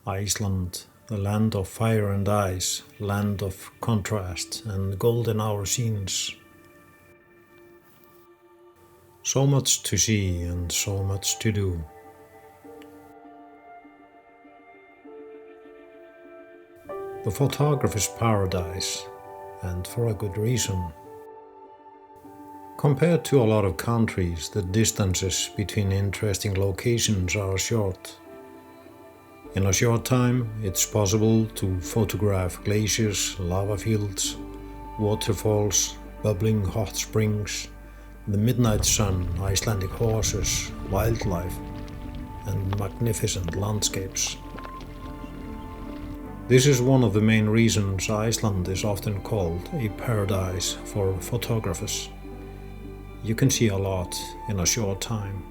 Iceland, the land of fire and ice, land of contrast and golden hour scenes. So much to see and so much to do. The photographer's paradise, and for a good reason. Compared to a lot of countries, the distances between interesting locations are short. In a short time, it's possible to photograph glaciers, lava fields, waterfalls, bubbling hot springs, the midnight sun, Icelandic horses, wildlife, and magnificent landscapes. This is one of the main reasons Iceland is often called a paradise for photographers. You can see a lot in a short time.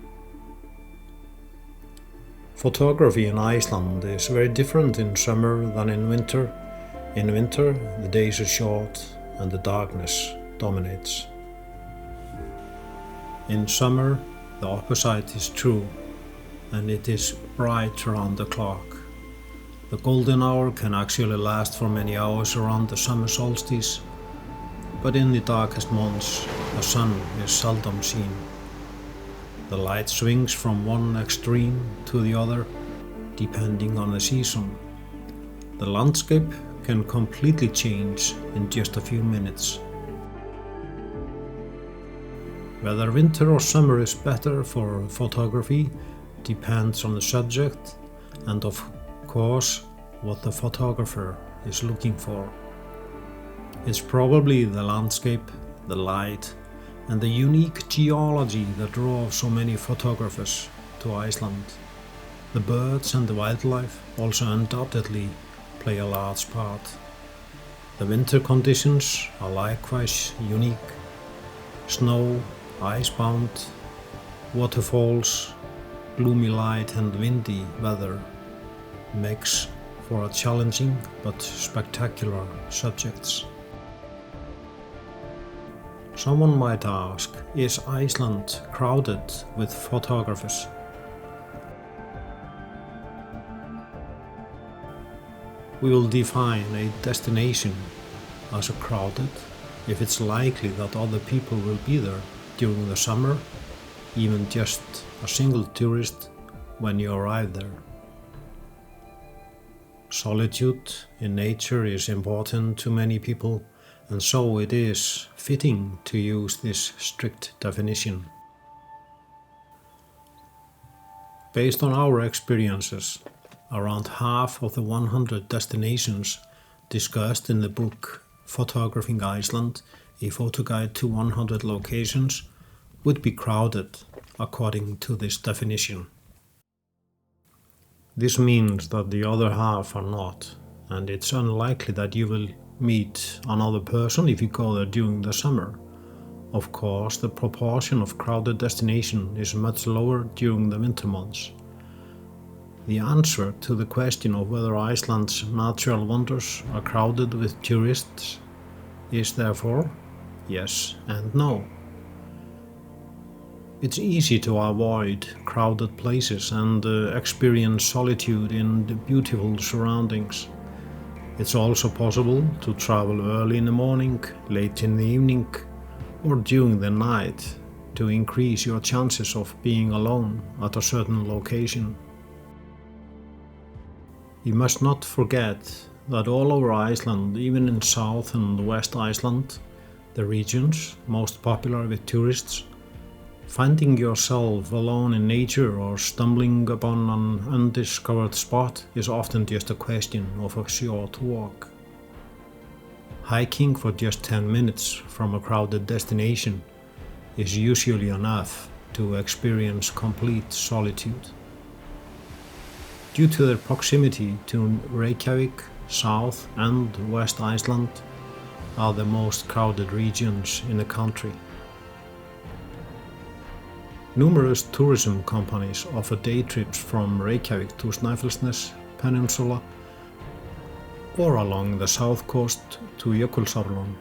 Photography in Iceland is very different in summer than in winter. In winter, the days are short and the darkness dominates. In summer, the opposite is true, and it is bright around the clock. The golden hour can actually last for many hours around the summer solstice, but in the darkest months, the sun is seldom seen. The light swings from one extreme to the other, depending on the season. The landscape can completely change in just a few minutes. Whether winter or summer is better for photography depends on the subject and of course what the photographer is looking for. It's probably the landscape, the light, and the unique geology that drove so many photographers to Iceland. The birds and the wildlife also undoubtedly play a large part. The winter conditions are likewise unique. Snow, icebound, waterfalls, gloomy light and windy weather makes for a challenging but spectacular subjects. Someone might ask, is Iceland crowded with photographers? We will define a destination as crowded if it's likely that other people will be there during the summer, even just a single tourist when you arrive there. Solitude in nature is important to many people, and so it is fitting to use this strict definition. Based on our experiences, around half of the 100 destinations discussed in the book Photographing Iceland, a photo guide to 100 locations, would be crowded according to this definition. This means that the other half are not, and it's unlikely that you will meet another person if you go there during the summer. Of course, the proportion of crowded destination is much lower during the winter months. The answer to the question of whether Iceland's natural wonders are crowded with tourists is therefore yes and no. It's easy to avoid crowded places and experience solitude in the beautiful surroundings. It's also possible to travel early in the morning, late in the evening, or during the night to increase your chances of being alone at a certain location. You must not forget that all over Iceland, even in South and West Iceland, the regions most popular with tourists, finding yourself alone in nature or stumbling upon an undiscovered spot is often just a question of a short walk. Hiking for just 10 minutes from a crowded destination is usually enough to experience complete solitude. Due to their proximity to Reykjavik, South and West Iceland are the most crowded regions in the country. Numerous tourism companies offer day trips from Reykjavik to Snæfellsnes Peninsula or along the south coast to Jökulsárlón.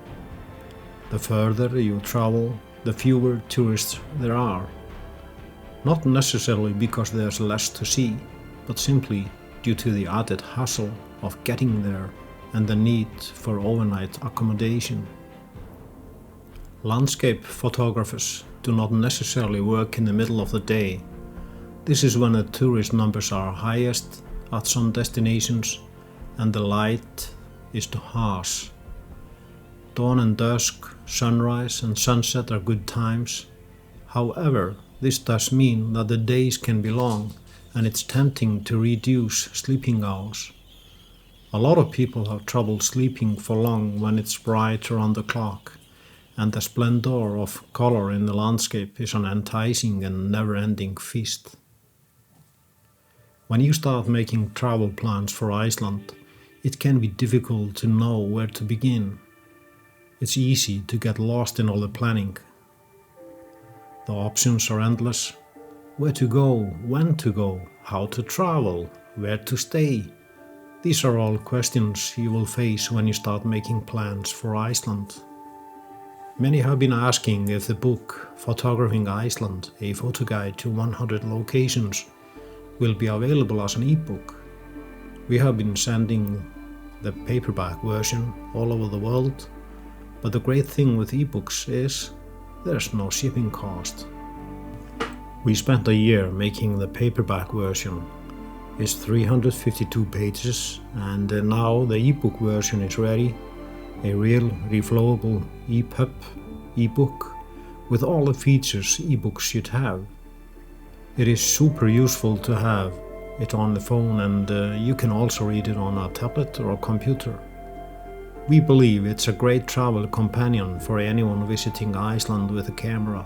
The further you travel, the fewer tourists there are. Not necessarily because there's less to see, but simply due to the added hassle of getting there and the need for overnight accommodation. Landscape photographers do not necessarily work in the middle of the day. This is when the tourist numbers are highest at some destinations and the light is too harsh. Dawn and dusk, sunrise and sunset are good times. However, this does mean that the days can be long and it's tempting to reduce sleeping hours. A lot of people have trouble sleeping for long when it's bright around the clock, and the splendor of color in the landscape is an enticing and never-ending feast. When you start making travel plans for Iceland, it can be difficult to know where to begin. It's easy to get lost in all the planning. The options are endless. Where to go, when to go, how to travel, where to stay. These are all questions you will face when you start making plans for Iceland. Many have been asking if the book Photographing Iceland, a photo guide to 100 locations, will be available as an ebook. We have been sending the paperback version all over the world, but the great thing with ebooks is there's no shipping cost. We spent a year making the paperback version. It's 352 pages, and now the ebook version is ready, a real reflowable EPUB ebook with all the features ebooks should have. It is super useful to have it on the phone, and you can also read it on a tablet or a computer. We believe it's a great travel companion for anyone visiting Iceland with a camera.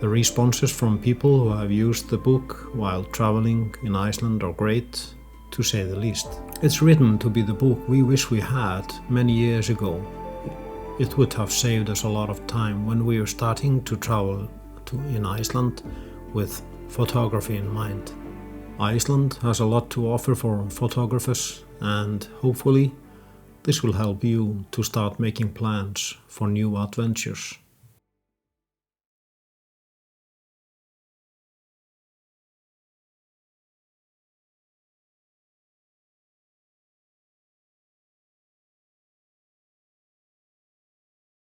The responses from people who have used the book while traveling in Iceland are great, to say the least. It's written to be the book we wish we had many years ago. It would have saved us a lot of time when we were starting to travel in Iceland with photography in mind. Iceland has a lot to offer for photographers, and hopefully this will help you to start making plans for new adventures.